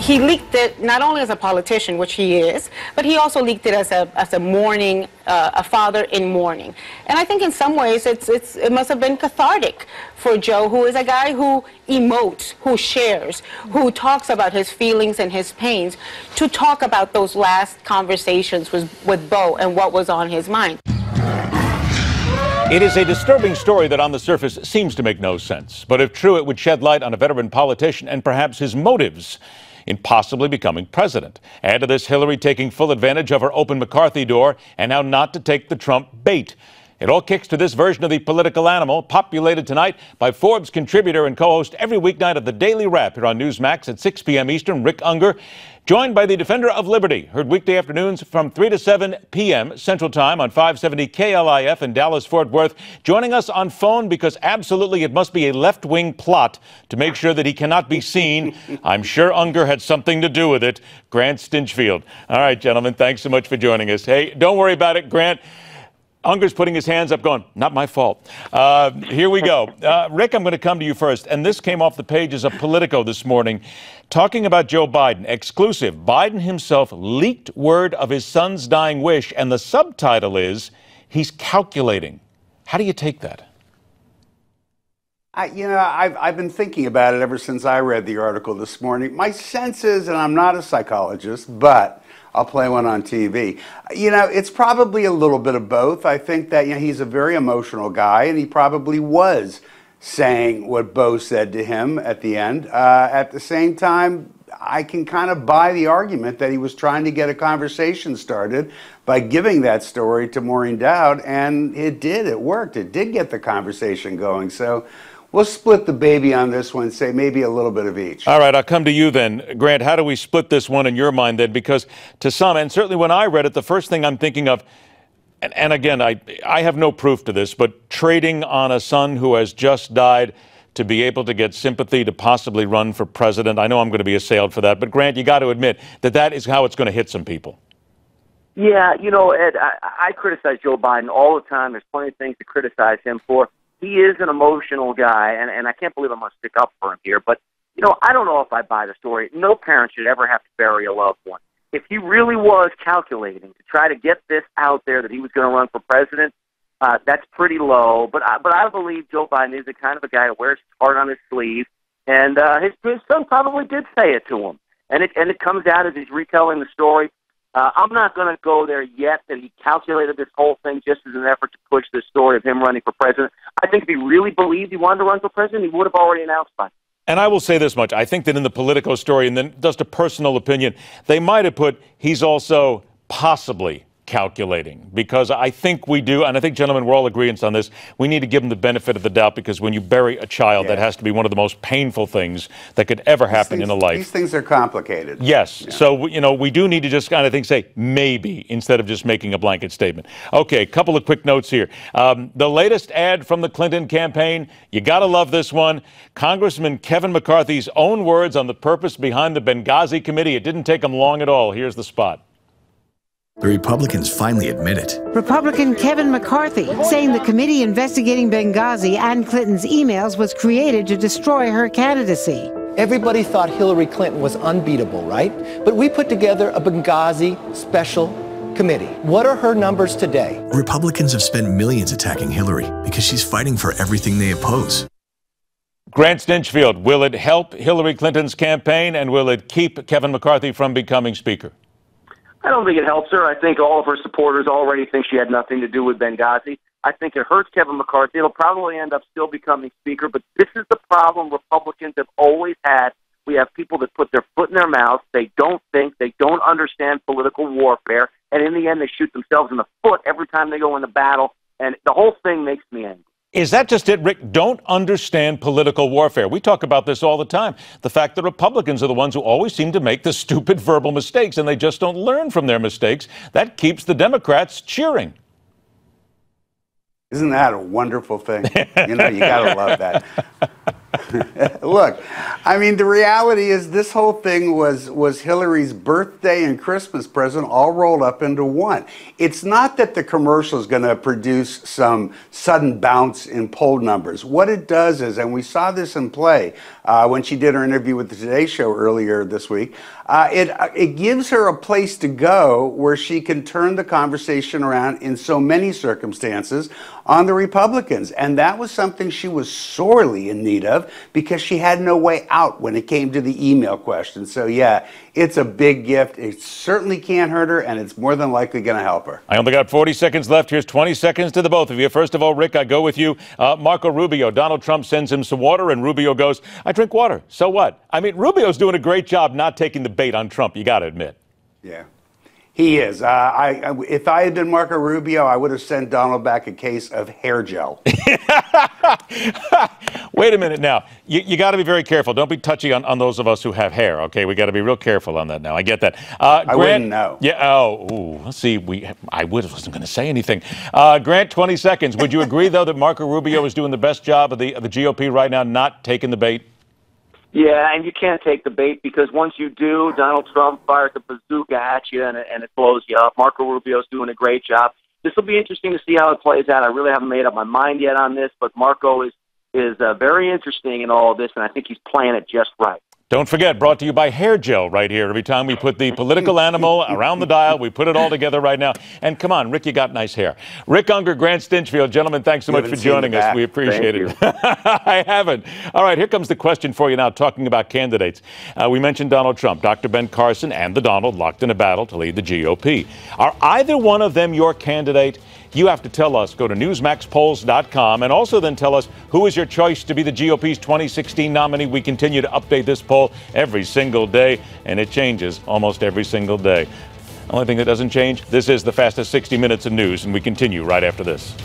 he leaked it not only as a politician, which he is, but he also leaked it as a mourning, a father in mourning. And I think in some ways it must have been cathartic for Joe, who is a guy who emotes, who shares, who talks about his feelings and his pains, to talk about those last conversations with Beau and what was on his mind. It is a disturbing story that on the surface seems to make no sense. But if true, it would shed light on a veteran politician and perhaps his motives in possibly becoming president. Add to this Hillary taking full advantage of her open McCarthy door and how not to take the Trump bait. It all kicks to this version of the political animal, populated tonight by Forbes contributor and co-host every weeknight of the Daily Wrap here on Newsmax at 6 p.m. Eastern, Rick Ungar, joined by the Defender of Liberty, heard weekday afternoons from 3 to 7 p.m. Central Time on 570 KLIF in Dallas-Fort Worth, joining us on phone because absolutely it must be a left-wing plot to make sure that he cannot be seen. I'm sure Ungar had something to do with it. Grant Stinchfield. All right, gentlemen, thanks so much for joining us. Hey, don't worry about it, Grant. Ungar's putting his hands up going, not my fault. Here we go. Rick, I'm going to come to you first. And this came off the pages of Politico this morning, talking about Joe Biden. Exclusive. Biden himself leaked word of his son's dying wish. And the subtitle is, he's calculating. How do you take that? I've been thinking about it ever since I read the article this morning. My sense is, and I'm not a psychologist, but I'll play one on TV. It's probably a little bit of both. I think that he's a very emotional guy, and he probably was saying what Beau said to him at the end. At the same time, I can kind of buy the argument that he was trying to get a conversation started by giving that story to Maureen Dowd, and it did. It worked. It did get the conversation going. So we'll split the baby on this one, say maybe a little bit of each. All right, I'll come to you then. Grant, how do we split this one in your mind then? Because to some, and certainly when I read it, the first thing I'm thinking of, and again, I have no proof to this, but trading on a son who has just died to be able to get sympathy to possibly run for president. I know I'm going to be assailed for that, but Grant, you got to admit that that is how it's going to hit some people. Yeah, Ed, I criticize Joe Biden all the time. There's plenty of things to criticize him for. He is an emotional guy, and I can't believe I'm going to stick up for him here. But, I don't know if I buy the story. No parent should ever have to bury a loved one. If he really was calculating to try to get this out there that he was going to run for president, that's pretty low. But I believe Joe Biden is the kind of a guy who wears his heart on his sleeve, and his son probably did say it to him. And it comes out as he's retelling the story. I'm not going to go there yet that he calculated this whole thing just as an effort to push this story of him running for president. I think if he really believed he wanted to run for president, he would have already announced by now. And I will say this much. I think that in the Politico story, and then just a personal opinion, they might have put he's also possibly calculating, because I think we do, and I think, gentlemen, we're all agreeant on this, we need to give them the benefit of the doubt, because when you bury a child, that has to be one of the most painful things that could ever happen in a life. These things are complicated. Yes. Yeah. So, we do need to just kind of say maybe, instead of just making a blanket statement. Okay, a couple of quick notes here. The latest ad from the Clinton campaign, you got to love this one. Congressman Kevin McCarthy's own words on the purpose behind the Benghazi committee. It didn't take him long at all. Here's the spot. The Republicans finally admit it. Republican Kevin McCarthy saying the committee investigating Benghazi and Clinton's emails was created to destroy her candidacy. Everybody thought Hillary Clinton was unbeatable, right? But we put together a Benghazi special committee. What are her numbers today? Republicans have spent millions attacking Hillary because she's fighting for everything they oppose. Grant Stinchfield, will it help Hillary Clinton's campaign, and will it keep Kevin McCarthy from becoming Speaker? I don't think it helps her. I think all of her supporters already think she had nothing to do with Benghazi. I think it hurts Kevin McCarthy. It'll probably end up still becoming Speaker, but this is the problem Republicans have always had. We have people that put their foot in their mouth. They don't think. They don't understand political warfare, and in the end, they shoot themselves in the foot every time they go into battle, and the whole thing makes me angry. Is that just it, Rick? Don't understand political warfare. We talk about this all the time. The fact that Republicans are the ones who always seem to make the stupid verbal mistakes, and they just don't learn from their mistakes. That keeps the Democrats cheering. Isn't that a wonderful thing? You got to love that. Look, I mean, the reality is this whole thing was Hillary's birthday and Christmas present all rolled up into one. It's not that the commercial is going to produce some sudden bounce in poll numbers. What it does is, and we saw this in play when she did her interview with the Today Show earlier this week, it gives her a place to go where she can turn the conversation around in so many circumstances on the Republicans. And that was something she was sorely in need of because she had no way out when it came to the email question. So yeah, it's a big gift. It certainly can't hurt her, and it's more than likely going to help her. I only got 40 seconds left. Here's 20 seconds to the both of you. First of all, Rick, I go with you. Marco Rubio, Donald Trump sends him some water, and Rubio goes, I drink water. So what? I mean, Rubio's doing a great job not taking the bait on Trump, you got to admit. Yeah. He is. If I had been Marco Rubio, I would have sent Donald back a case of hair gel. Wait a minute now. You got to be very careful. Don't be touchy on those of us who have hair, okay? We got to be real careful on that now. I get that. I wouldn't know. Yeah. Oh, let's see. I wasn't going to say anything. Grant, 20 seconds. Would you agree, though, that Marco Rubio is doing the best job of the GOP right now, not taking the bait? Yeah, and you can't take the bait because once you do, Donald Trump fires a bazooka at you and it blows you up. Marco Rubio's doing a great job. This will be interesting to see how it plays out. I really haven't made up my mind yet on this, but Marco is very interesting in all of this, and I think he's playing it just right. Don't forget, brought to you by Hair Gel right here. Every time we put the political animal around the dial, we put it all together right now. And come on, Rick, you got nice hair. Rick Ungar, Grant Stinchfield, gentlemen, thanks so much for joining us. We appreciate it. I haven't. All right, here comes the question for you now, talking about candidates. We mentioned Donald Trump, Dr. Ben Carson, and the Donald locked in a battle to lead the GOP. Are either one of them your candidate? You have to tell us. Go to newsmaxpolls.com and also then tell us who is your choice to be the GOP's 2016 nominee. We continue to update this poll every single day, and it changes almost every single day. Only thing that doesn't change, this is the fastest 60 minutes of news, and we continue right after this.